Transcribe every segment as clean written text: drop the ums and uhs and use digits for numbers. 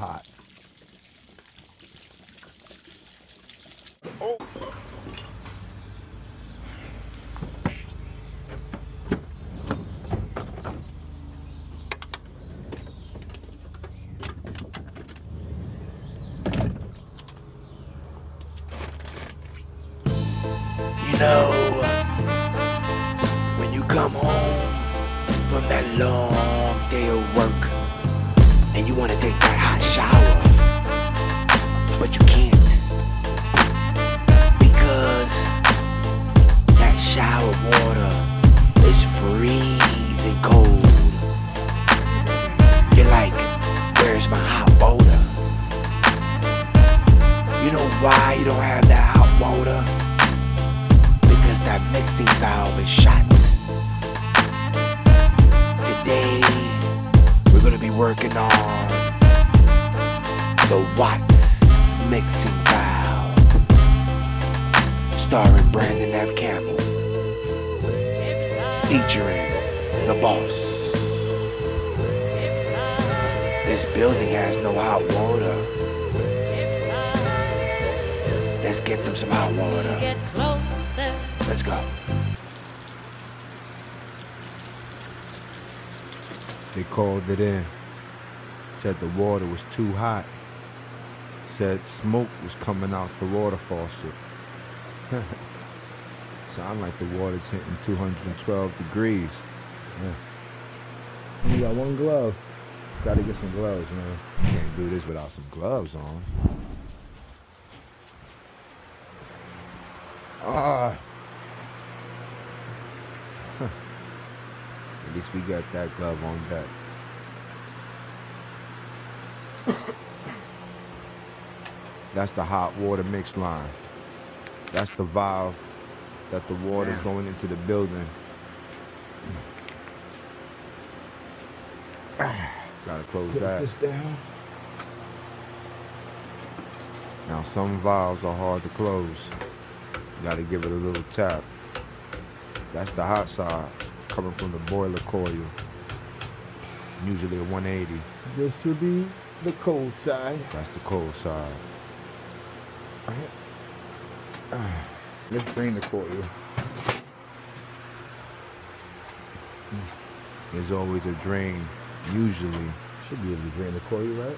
hot. Oh. You know, when you come home from that long day of work and you want to take that hot shower, but you can't because that shower water is freezing cold. You're like, where's my hot water? You know why you don't have that hot water? Because that mixing valve is shot. Today, we're gonna be working on the Watts mixing valve, starring Brandon F. Campbell, featuring the boss. This building has no hot water. Let's get them some hot water. Let's go. They called it in. Said the water was too hot. Said smoke was coming out the water faucet. Sound like the water's hitting 212 degrees. Yeah. You got one glove. Gotta get some gloves, man. Can't do this without some gloves on. At least we got that glove on deck. That's the hot water mix line. That's the valve that the water's going into the building. Gotta close that. This down. Now some valves are hard to close. You gotta give it a little tap. That's the hot side, coming from the boiler coil. Usually a 180. This would be the cold side. That's the cold side. Let's drain the coil. There's always a drain. Usually, Should be able to drain the coil, right?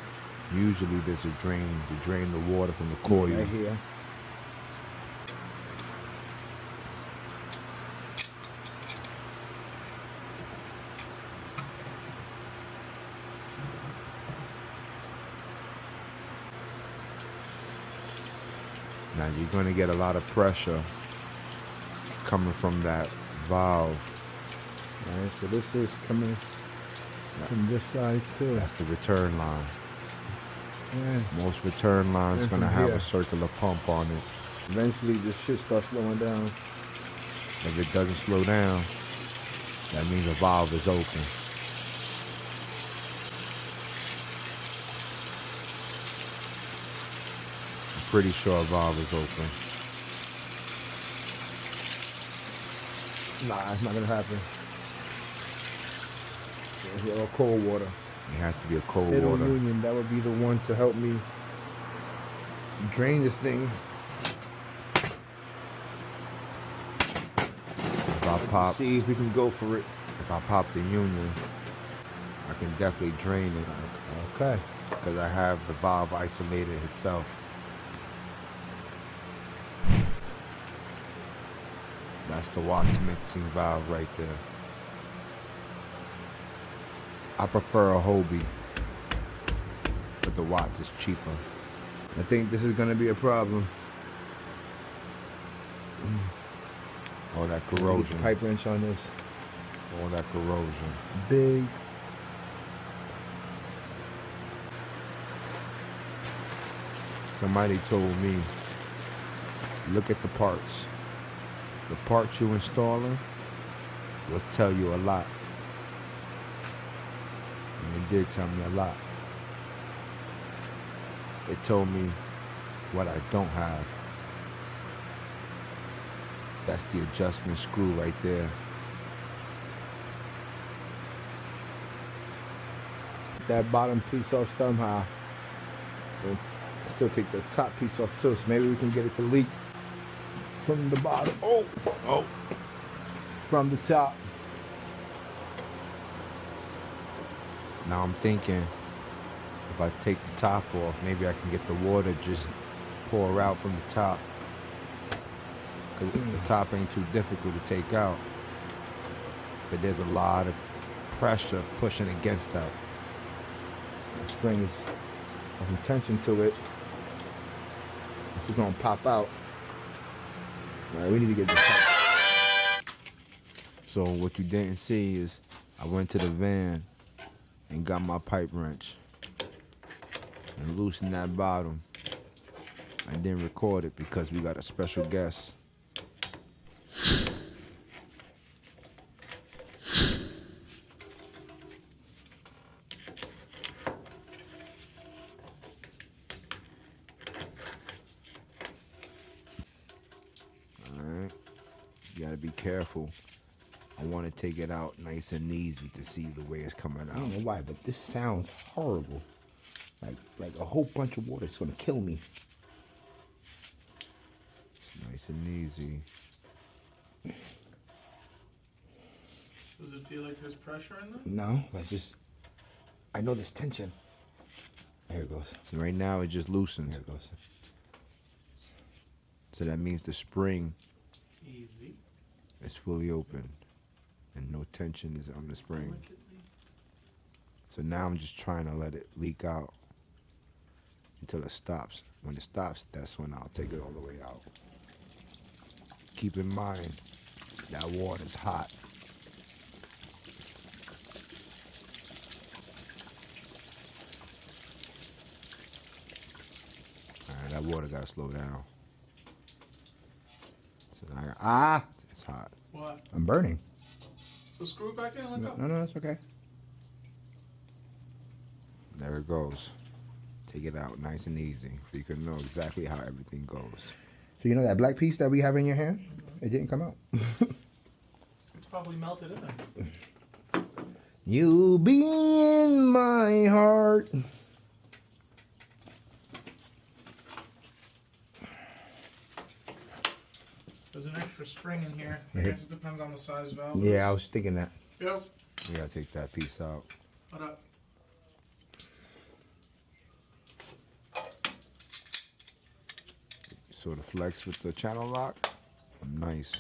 usually there's a drain to drain the water from the coil. Right here. Now you're gonna get a lot of pressure coming from that valve. Alright, so this is coming from this side too. That's the return line. Yeah. Most return lines And gonna from have here. a circular pump on it. Eventually this shit starts slowing down. If it doesn't slow down, that means the valve is open. I'm pretty sure a valve is open. Nah, it's not gonna happen. It's all cold water. It has to be a cold Middle water. Union, that would be the one to help me drain this thing. See if we can go for it. If I pop the Union, I can definitely drain it Okay. because I have the valve isolated itself. That's the Watts mixing valve right there. I prefer a Hobie, but the Watts is cheaper. I think this is gonna be a problem. All that Get the corrosion. pipe wrench on this. All that corrosion. Big. Somebody told me, look at the parts. The parts you're installing will tell you a lot. And it did tell me a lot. It told me what I don't have. That's the adjustment screw right there. That bottom piece off somehow. And still take the top piece off too, so maybe we can get it to leak from the bottom. Oh, from the top. Now I'm thinking, if I take the top off, maybe I can get the water just pour out from the top. Because the top ain't too difficult to take out. But there's a lot of pressure pushing against that. The spring is has some tension to it. This is gonna pop out. All right, we need to get this pipe. So what you didn't see is I went to the van and got my pipe wrench and loosened that bottom. I didn't record it because we got a special guest. Alright, you gotta be careful. I want to take it out nice and easy to see the way it's coming I out. don't know why, but this sounds horrible. Like a whole bunch of water is gonna kill me. Nice and easy. Does it feel like there's pressure in there? No, I know there's tension. There it goes. So right now it just loosened. There it goes. So that means the spring Easy. is fully open and no tension is on the spring. So now I'm just trying to let it leak out until it stops. When it stops, that's when I'll take it all the way out. Keep in mind that water's hot. Alright, that water gotta slow down. So now it's hot. What? I'm burning. So screw it back in and let go. No, that's okay. There it goes. Take it out nice and easy so you can know exactly how everything goes. So you know that black piece that we have in your hand? It didn't come out. It's probably melted in there. You'll be in my heart. There's an extra spring in here. I Yeah. guess it depends on the size valve. Yeah, I was thinking that. Yep. You gotta take that piece out. What up? Sort of flex with the channel lock. Nice.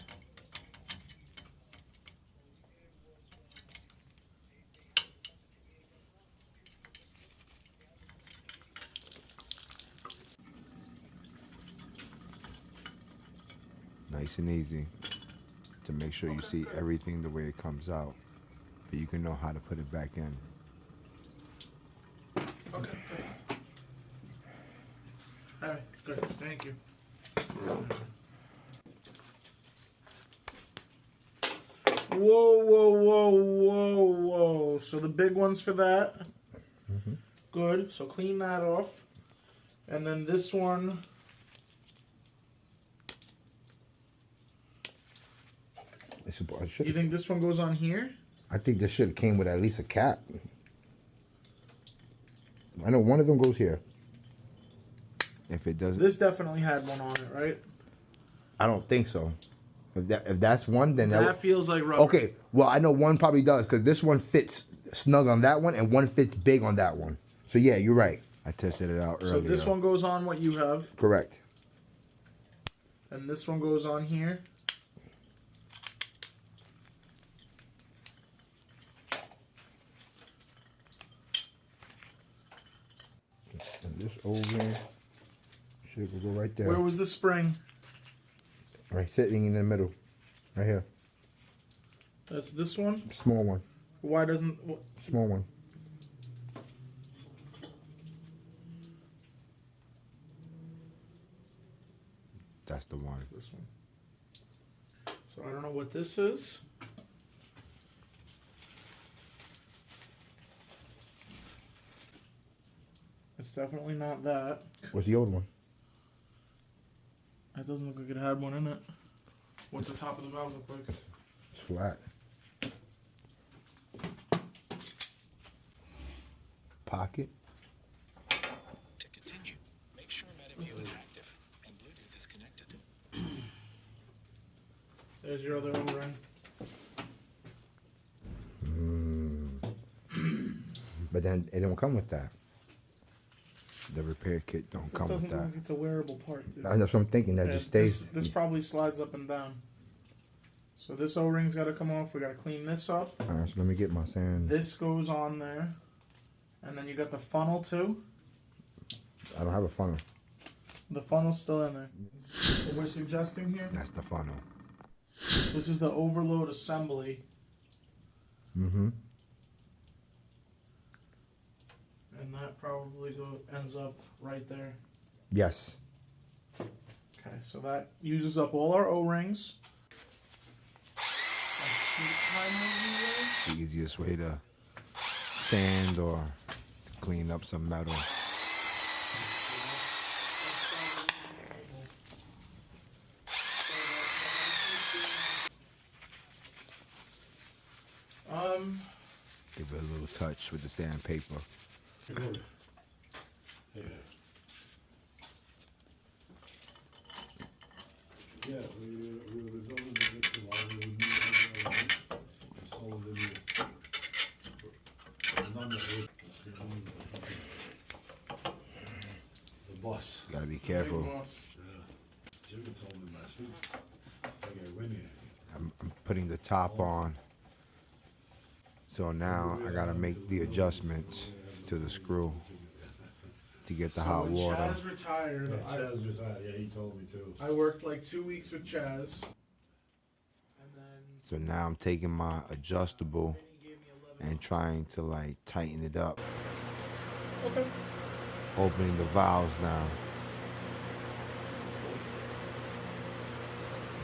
Nice and easy to make sure you see everything the way it comes out, but you can know how to put it back in. Okay. All right. Good. Thank you. Whoa, whoa, whoa, whoa, whoa. So the big one's for that. Mm-hmm. Good. So clean that off. And then this one. You think this one goes on here? I think this should have came with at least a cap. I know one of them goes here. If it doesn't, This definitely had one on it, right? I don't think so. If that's one, then That feels like rubber. okay. Well, I know one probably does because this one fits snug on that one and one fits big on that one. So yeah, you're right. I tested it out So earlier. this one goes on what you have, Correct. and this one goes on here. And this over should go right there. Where was the spring? Right, sitting in the middle, right here. That's this one. Small one. Why doesn't? Small one. That's the one. This one. So I don't know what this is. It's definitely not that. What's the old one? It doesn't look like it had one in it. What's the top of the valve look like? It's flat. Pocket. To continue, There's your other O-ring. But then it don't come with that. The repair kit don't This come with doesn't look that. like it's a wearable part, dude. That's what I'm thinking. That Yeah, just stays. This probably slides up and down. So this O-ring's got to come off. We got to clean this up. All right, so let me get my sand. This goes on there. And then you got the funnel too. I don't have a funnel. The funnel's still in there. What we're suggesting here, That's the funnel. this is the overload assembly. Mm-hmm. And that probably ends up right there. Yes. Okay, so that uses up all our O-rings. The easiest way to sand or clean up some metal. Give it a little touch with the sandpaper. Yeah, we were building it while we were sold in the bus. You gotta be careful. Jimmy told me last week. I got winning. I'm putting the top on. So now I gotta make the adjustments to the screw to get the hot water. Chaz retired. Yeah, Chaz retired. Yeah, he told me too. I worked like 2 weeks with Chaz. And then So now I'm taking my adjustable he gave me 11. and trying to like tighten it up. Okay. Opening the valves now.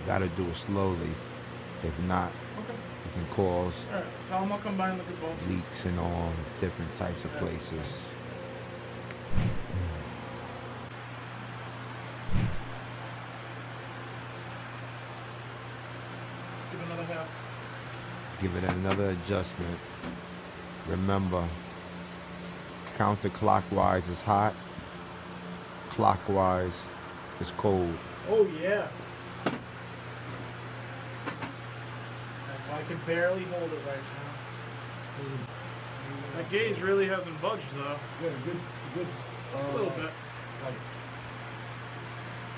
You gotta do it slowly. If not, Okay. it can cause Alright. Tell him I'll come by and look at both. leaks in all different types of places. Give another half. Give it another adjustment. Remember, counterclockwise is hot, clockwise is cold. Oh yeah. So I can barely hold it right now. That gauge really hasn't budged though. Yeah, good. A little bit.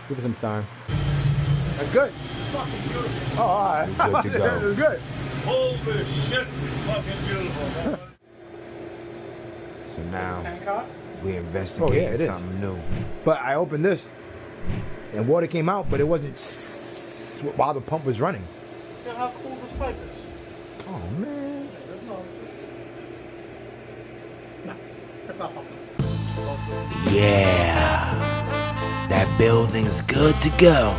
Give it some time. That's good. Fucking beautiful. Oh, all right. Good to go. That's good. Holy shit! Fucking beautiful. So now Tank hot? we're investigating it is. something new. But I opened this, and water came out, but it wasn't while the pump was running. Look at how cool this pipe is. Oh man. There's no this. No, that's not pumping. Yeah, that building's good to go.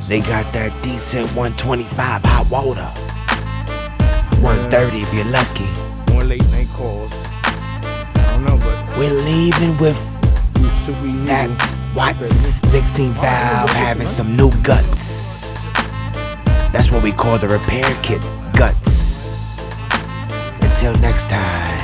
They got that decent 125 hot water. 130 if you're lucky. More late night calls. I don't know, but We're leaving with you super illegal. that Watts mixing valve having some new guts. That's what we call the repair kit guts. Until next time.